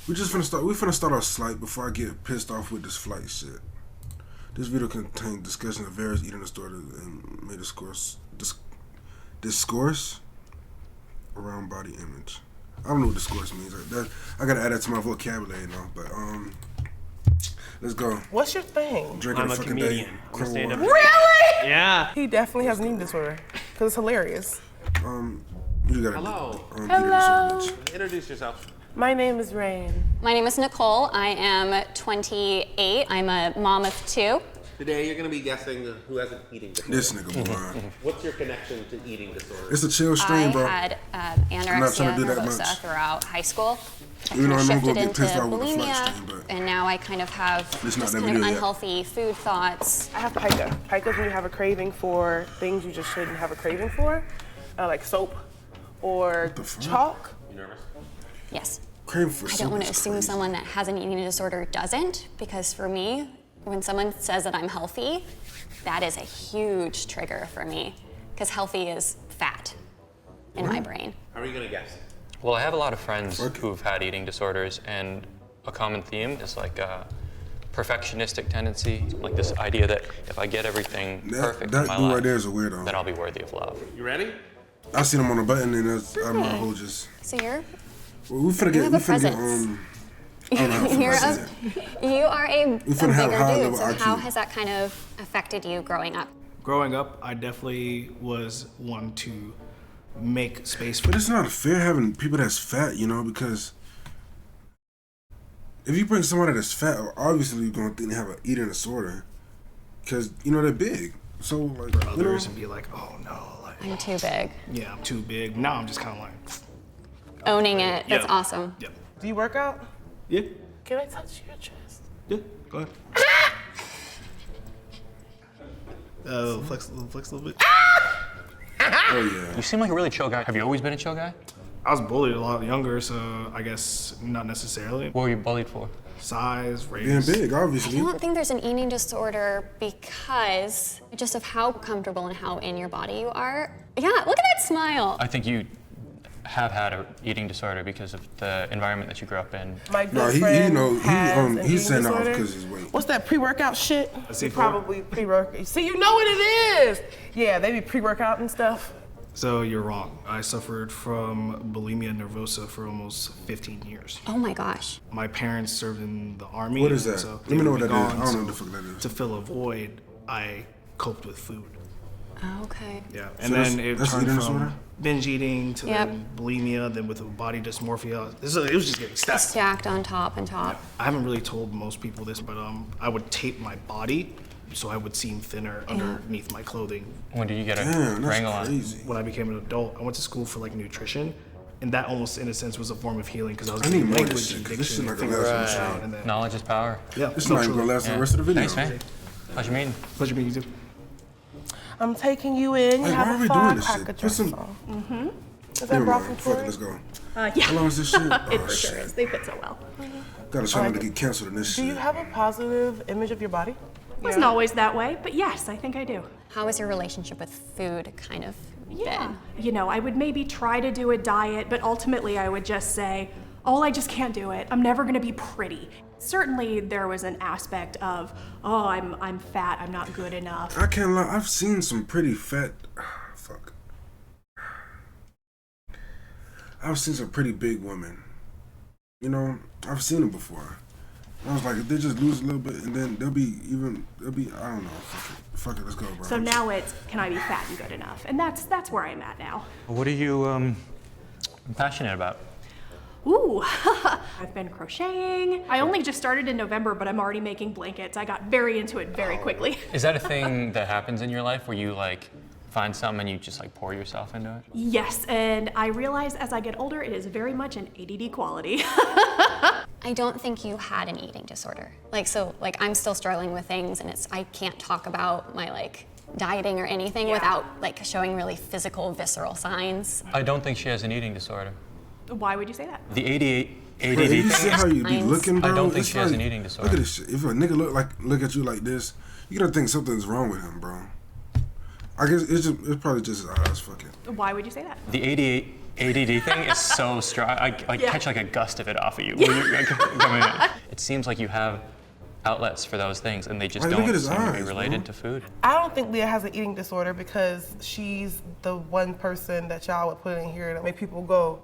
We finna start our slight before I get pissed off with this flight shit. This video contains discussion of various eating disorders and may discourse around body image. I don't know what discourse means. I gotta add that to my vocabulary now. But let's go. What's your thing? Drinking I'm a comedian. I'm a stand-up. Really? Yeah. He definitely has an eating disorder because it's hilarious. You gotta Hello. Hello. Introduce yourself. My name is Rain. My name is Nicole. I am 28. I'm a mom of 2. Today you're going to be guessing who has an eating disorder. This nigga blind. What's your connection to eating disorders? It's a chill stream, bro. I had I'm not trying anorexia to do that nervosa much. throughout high school. I Even though kinda I'm gonna shifted get into pissed off with the flight bulimia, stream, but and now I kind of have It's not just that kind of video yet. unhealthy food thoughts. I have pica. Pica's when you have a craving for things you just shouldn't have a craving for, like soap or the fuck? chalk. You nervous? Yes. crave for I don't want to is assume crazy. someone that has an eating disorder doesn't, because for me, when someone says that I'm healthy, that is a huge trigger for me, because healthy is fat in my brain. How are you going to guess? Well, I have a lot of friends Okay. who've had eating disorders, and a common theme is like a perfectionistic tendency, like this idea that if I get everything perfect That in my dude life, right there is a weirdo. then I'll be worthy of love. You ready? I seen him on the button and my whole just. So you're Well, we finna get. have We a finna get. presence. I don't know how to You're say a, that. you are a finna have bigger high dude, level so IQ. how has that kind of affected you growing up? Growing up, I definitely was one to make space for But it's not fair having people that's fat, you know, because if you bring somebody that's fat, obviously you're gonna think they have an eating disorder, because you know they're big. So like, you know, others and be like, oh no, like, I'm too big. yeah, I'm too big. Now I'm just kind of like, Owning it, that's Yeah. awesome. yep. Do you work out? Yeah, Can I touch your chest? yeah, go ahead. Flex a little bit. oh yeah. You seem like a really chill guy. Have you always been a chill guy? I was bullied a lot younger, so I guess not necessarily. What were you bullied for? Size, Being race. big, obviously. I don't think there's an eating disorder because just of how comfortable and how in your body you are. Yeah, look at that smile. I think you have had an eating disorder because of the environment that you grew up in. My good No, he friend know has an he's eating saying that off disorder. because his weight. What's that pre-workout shit? C4? Probably pre-workout. See, you know what it is. Yeah, they be pre-workout and stuff. So you're wrong. I suffered from bulimia nervosa for almost 15 years. Oh my gosh. My parents served in the army. What is that? So Let they me know would what be that is. gone, I don't know so what the fuck that is. To fill a void, I coped with food. Okay. Yeah, So and that's- then it that's turned eating from disorder? binge eating to Yep. then bulimia, then with body dysmorphia. It was just getting stacked. Stacked on top and top. I haven't really told most people this, but I would tape my body so I would seem thinner underneath my clothing. When did you get a Damn, wrangle that's on? crazy. When I became an adult, I went to school for like nutrition, and that almost, in a sense, was a form of healing because I was I need getting more of language this shit, 'cause this addiction, shit not gonna figuring last it on the out, show. and then Knowledge is power. yeah, This no, not even gonna truly. last the Yeah. rest of the video. Thanks, man. Pleasure meeting. Pleasure meeting you too. I'm taking you in. You Like, have why are a we doing this firecracker shit? Put dress some. on. Is that Never broccoli mind. Fuck it, for let's you? go. Yeah, How long is this shit? it Oh for sure is. shit. They fit so well. Gotta try not to get canceled in this Do you shit. have a positive image of your body? Wasn't always that way, but yes, I think I do. How has your relationship with food kind of been? You know, I would maybe try to do a diet, but ultimately I would just say, oh, I just can't do it. I'm never gonna be pretty. Certainly there was an aspect of, oh, I'm fat, I'm not good enough. I can't lie. I've seen some pretty fat. Fuck. I've seen some pretty big women. You know, I've seen them before. I was like, if they just lose a little bit, and then they'll be. I don't know. Fuck it, let's go, bro. So now it's, can I be fat and good enough? And that's where I'm at now. What are you passionate about? Ooh, I've been crocheting. I only just started in November, but I'm already making blankets. I got very into it very quickly. Is that a thing that happens in your life where you like find something and you just like pour yourself into it? Yes, and I realize as I get older, it is very much an ADD quality. I don't think you had an eating disorder. Like I'm still struggling with things, and I can't talk about my like dieting or anything without like showing really physical, visceral signs. I don't think she has an eating disorder. Why would you say that? The ADD Bro, you see thing. how you be Signs. looking, bro? I don't think It's she has like- an eating Look disorder. at this shit. If a nigga look at you like this, you gotta think something's wrong with him, bro. I guess it's probably just us. Fuck it. Why would you say that? The ADD thing is so strong. I catch like a gust of it off of you. When you're, like, coming in. It seems like you have outlets for those things, and they just Like, look don't at his seem to be eyes, related bro. to food. I don't think Leah has an eating disorder because she's the one person that y'all would put in here to make people go,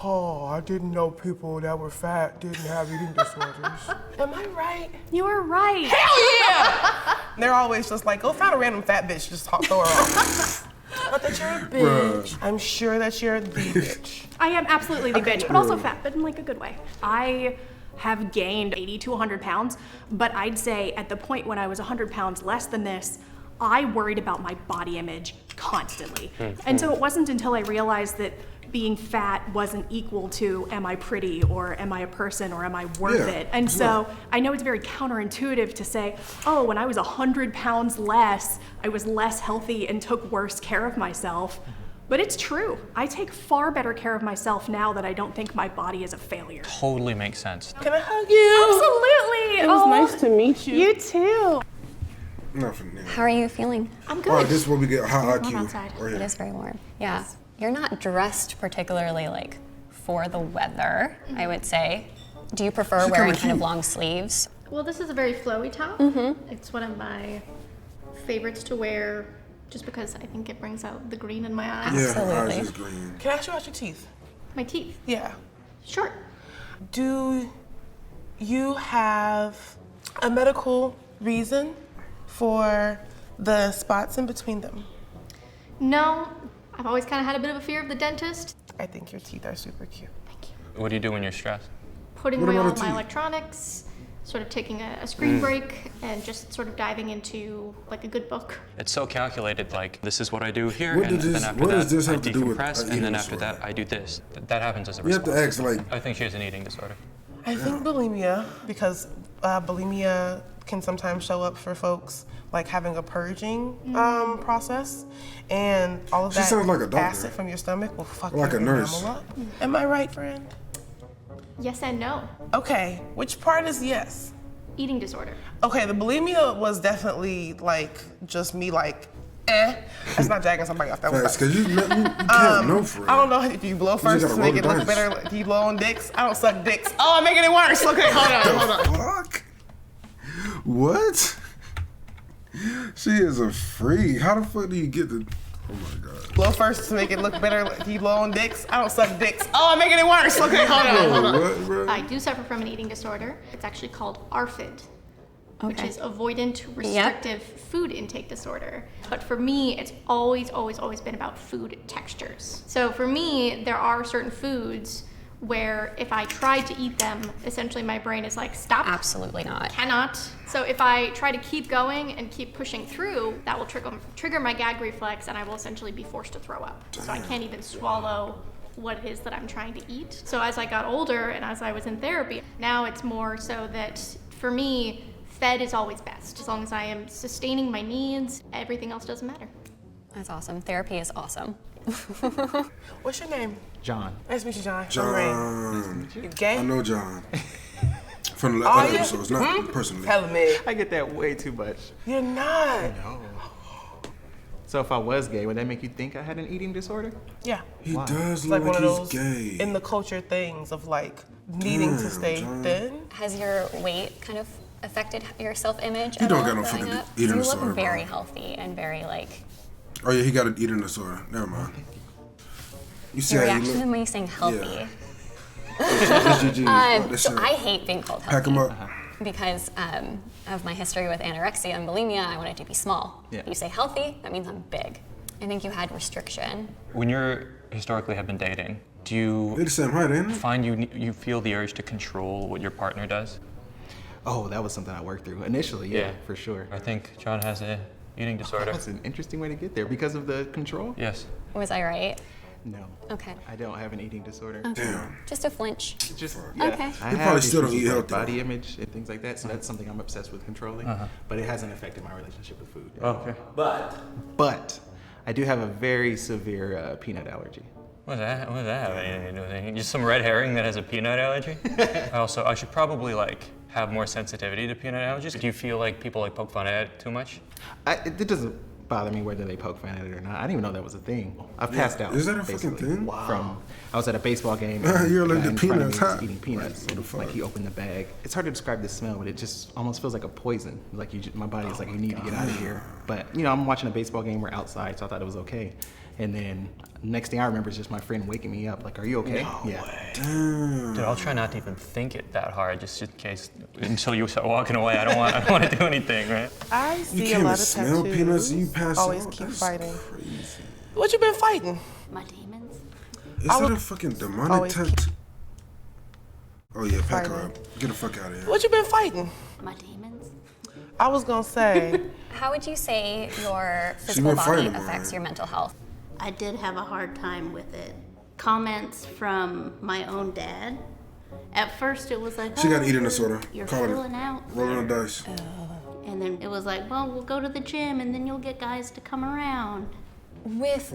oh, I didn't know people that were fat didn't have eating disorders. Am I right? You are right. Hell yeah! They're always just like, go find a random fat bitch, just throw her off. Not that you're a bitch. I'm sure that you're the bitch. I am absolutely the bitch, but also fat, but in like a good way. I have gained 80 to 100 pounds, but I'd say at the point when I was 100 pounds less than this, I worried about my body image constantly. And so it wasn't until I realized that being fat wasn't equal to am I pretty or am I a person or am I worth Yeah, it? And so I know it's very counterintuitive to say, oh, when I was 100 pounds less, I was less healthy and took worse care of myself. But it's true. I take far better care of myself now that I don't think my body is a failure. Totally makes sense. Can I hug you? Absolutely. It was nice to meet you. You too. Nothing. Yeah. How are you feeling? I'm good. Oh, this is where we get high warm IQ. outside. Oh, It yeah. is very warm. Yeah. You're not dressed particularly like for the weather, I would say. Do you prefer She's wearing kinda kind of cute. long sleeves? Well, this is a very flowy top. It's one of my favorites to wear just because I think it brings out the green in my eyes. Yeah, her eyes Absolutely. is green. Can I ask you about your teeth? My teeth. Yeah. Sure. Do you have a medical reason for the spots in between them? No, I've always kind of had a bit of a fear of the dentist. I think your teeth are super cute. What do you do when you're stressed? Putting What away about all a of my teeth? electronics, sort of taking a screen break, and just sort of diving into like a good book. It's so calculated, like, this is what I do here, What and does this- then after what that, does this I have to do with decompress, an and then eating after disorder? that, I do this. That happens as a You have response. to ask, like, I think she has an eating disorder. I think bulimia, because bulimia can sometimes show up for folks like having a purging process, and all of She that sounds like a doctor. acid from your stomach will fuck Like your a nurse. enamel up. Am I right, friend? Yes and no. Okay, which part is yes? Eating disorder. Okay, the bulimia was definitely like just me like, eh. That's not jacking somebody off. That was Facts, nice. because you can't know for real. I don't know if you blow first gotta to make it roll the look dice. better. Do you blow on dicks? I don't suck dicks. Oh, I'm making it worse. Okay, hold on. Fuck? What? She is a freak. How the fuck do you get the... Oh my god. Blow first to make it look better. Do you blow on dicks? I don't suck dicks. Oh, I'm making it worse. Okay, hold on. What, bro? I do suffer from an eating disorder. It's actually called ARFID, which is avoidant restrictive food intake disorder. But for me, it's always been about food textures. So for me, there are certain foods where if I try to eat them, essentially my brain is like, stop. Absolutely not. Cannot. So if I try to keep going and keep pushing through, that will trigger my gag reflex, and I will essentially be forced to throw up. So I can't even swallow what it is that I'm trying to eat. So as I got older and as I was in therapy, now it's more so that for me, fed is always best. As long as I am sustaining my needs, everything else doesn't matter. That's awesome. Therapy is awesome. What's your name? John. Nice to meet you, John. I'm Rain. John. You gay? I know John. From the Oh, other yeah? episodes, not personally. Tell me. I get that way too much. You're not. No. So if I was gay, would that make you think I had an eating disorder? Yeah. He Why? does It's like look one like of he's those gay. in the culture things of like needing to Damn, stay John. thin. Has your weight kind of affected your self-image You at don't all got no growing fucking up? eating You disorder, look bro. very healthy and very like. Oh yeah, he got an eating disorder. Never mind. You see Your how you reaction to look? me saying healthy. Yeah. That's GG. That's So it. I hate being called Pack healthy him up. because of my history with anorexia and bulimia. I wanted to be small. Yeah. You say healthy, that means I'm big. I think you had restriction. When you're historically have been dating, do They you the same height, ain't they? find you feel the urge to control what your partner does? Oh, that was something I worked through initially. Yeah, for sure. I think John has a eating disorder. That's an interesting way to get there because of the control. Yes. Was I right? No. Okay. I don't have an eating disorder. Damn. Just a flinch. It's just Okay. I You have probably still don't issues eat with, healthy, body though. image and things like that. So that's something I'm obsessed with controlling. But it hasn't affected my relationship with food. Okay. But I do have a very severe peanut allergy. What does that have anything to do with anything? Just some red herring that has a peanut allergy? I should probably like have more sensitivity to peanut allergies. Do you feel like people like poke fun at it too much? It doesn't bother me whether they poke fun at it or not. I didn't even know that was a thing. I've passed out. Is that a fucking basically, thing? I was at a baseball game. And You're the like guy the in front of me peanuts, was huh? eating peanuts. What the fuck? Like he opened the bag. It's hard to describe the smell, but it just almost feels like a poison. Like my body is like, you need to get out of here. But I'm watching a baseball game. We're outside, so I thought it was okay. And then next thing I remember is just my friend waking me up. Like, are you okay? Damn. Dude, I'll try not to even think it that hard, just in case, until you start walking away. I don't want to do anything, right? I You see a can't lot even of smell tattoos. peanuts and you pass Always out. keep That's fighting. crazy. What you been fighting? My demons. Is that a fucking demonic always tattoo? Oh yeah, pack her fighting. up. Get the fuck out of here. What you been fighting? My demons. I was gonna say, How would you say your She physical been body fighting, affects right? your mental health? I did have a hard time with it. Comments from my own dad. At first it was like, She got "Oh, eating disorder. You're Call it. filling out. Rolling the dice. And then it was like, well, we'll go to the gym and then you'll get guys to come around. With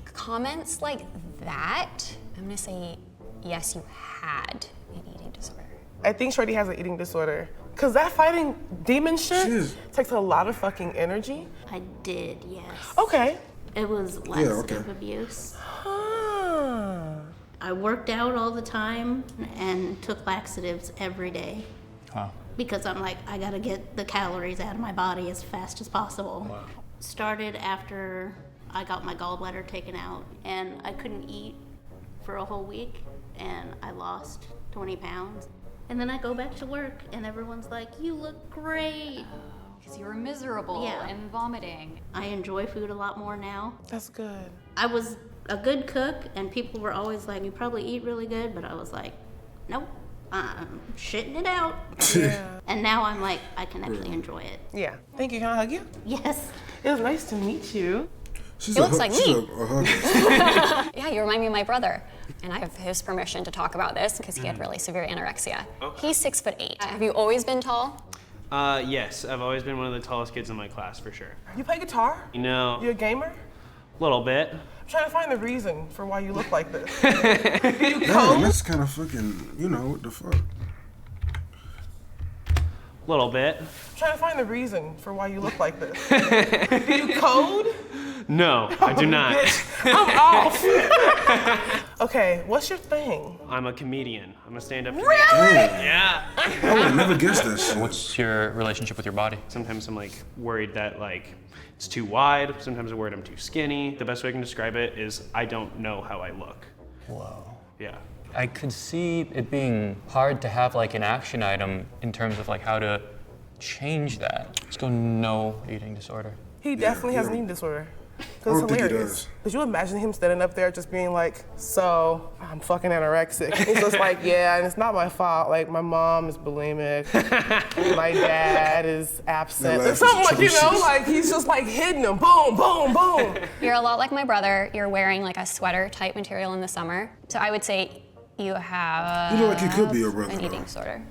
comments like that, I'm gonna say yes, you had an eating disorder. I think Shorty has an eating disorder. Cause that fighting demon shit Jeez. takes a lot of fucking energy. I did, yes. Okay. It was laxative abuse. Huh. I worked out all the time and took laxatives every day. Wow. Because I'm like, I gotta get the calories out of my body as fast as possible. Wow. Started after I got my gallbladder taken out, and I couldn't eat for a whole week, and I lost 20 pounds. And then I go back to work, and everyone's like, you look great. Because you were miserable Yeah. and vomiting. I enjoy food a lot more now. That's good. I was a good cook, and people were always like, you probably eat really good, but I was like, nope, I'm shitting it out. Yeah. And now I'm like, I can actually enjoy it. Yeah. Thank you. Can I hug you? Yes. It was nice to meet you. She's He looks like she's me. a hugger. Yeah, you remind me of my brother. And I have his permission to talk about this because he had really severe anorexia. He's 6'8". Have you always been tall? Yes, I've always been one of the tallest kids in my class for sure. You play guitar? You know, You a gamer? little bit. I'm trying to find the reason for why you look like this. You Damn, cold? that's kind of fucking, what the fuck? Little bit. I'm trying to find the reason for why you look like this. You code? No, I do not. I'm off. Okay, what's your thing? I'm a comedian. I'm a stand-up comedian. Really? Yeah. I would have never guessed that shit. What's your relationship with your body? Sometimes I'm like worried that like it's too wide. Sometimes I'm worried I'm too skinny. The best way I can describe it is I don't know how I look. Whoa. Yeah. I could see it being hard to have like an action item in terms of like how to change that. Let's go no eating disorder. He definitely has an eating disorder. Cause I don't it's think he hilarious. does. Could you imagine him standing up there just being like, so I'm fucking anorexic. He's just like, yeah, and it's not my fault. Like my mom is bulimic, my dad is absent. That Or something like, atrocious. like he's just like hitting them, boom, boom, boom. You're a lot like my brother. You're wearing like a sweater type material in the summer. So I would say you have You look like you could be your brother, an though. eating disorder.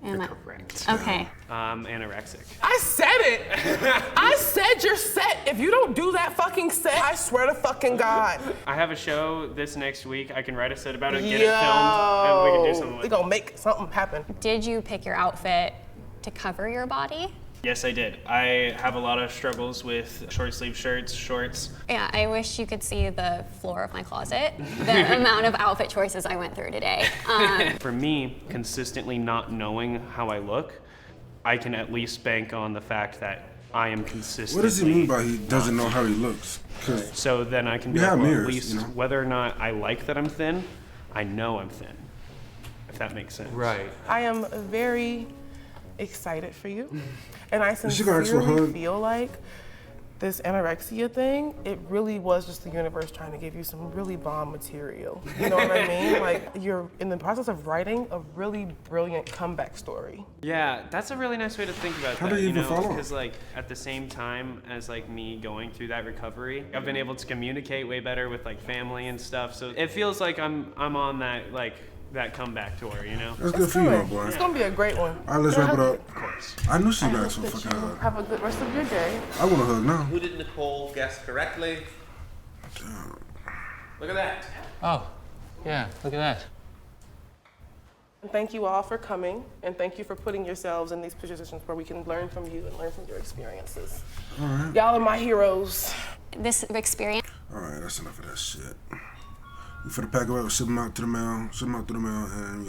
You're correct. Okay. Anorexic. I said it. I said you're set. If you don't do that fucking set, I swear to fucking God. I have a show this next week. I can write a set about it, get it filmed, and we can do something We with it. gonna make something happen. Did you pick your outfit to cover your body? Yes, I did. I have a lot of struggles with short sleeve shirts, shorts. Yeah, I wish you could see the floor of my closet, the amount of outfit choices I went through today. For me, consistently not knowing how I look, I can at least bank on the fact that I am consistently. What does he mean by he doesn't know how he looks? 'Cause So then I can We be like, have well, mirrors, at least you know? whether or not I like that I'm thin, I know I'm thin. If that makes sense. Right. I am very excited for you. And I Is she gonna ask for a sincerely hug? feel like this anorexia thing, it really was just the universe trying to give you some really bomb material. You know what I mean? Like you're in the process of writing a really brilliant comeback story. Yeah, that's a really nice way to think about How that. do you even know, follow? because like at the same time as like me going through that recovery, I've been able to communicate way better with like family and stuff. So it feels like I'm on that like that comeback tour, you know? That's good for you, my boy. It's gonna be a great one. All right, let's wrap it up. Of course. I knew she I got hope some that fucking you hug. have a good rest of your day. I want a hug now. Who did Nicole guess correctly? Look at that. Oh, yeah, look at that. Thank you all for coming, and thank you for putting yourselves in these positions where we can learn from you and learn from your experiences. All right. Y'all are my heroes. This experience. All right, that's enough of that shit. We finna pack it up, ship them out to the mail, and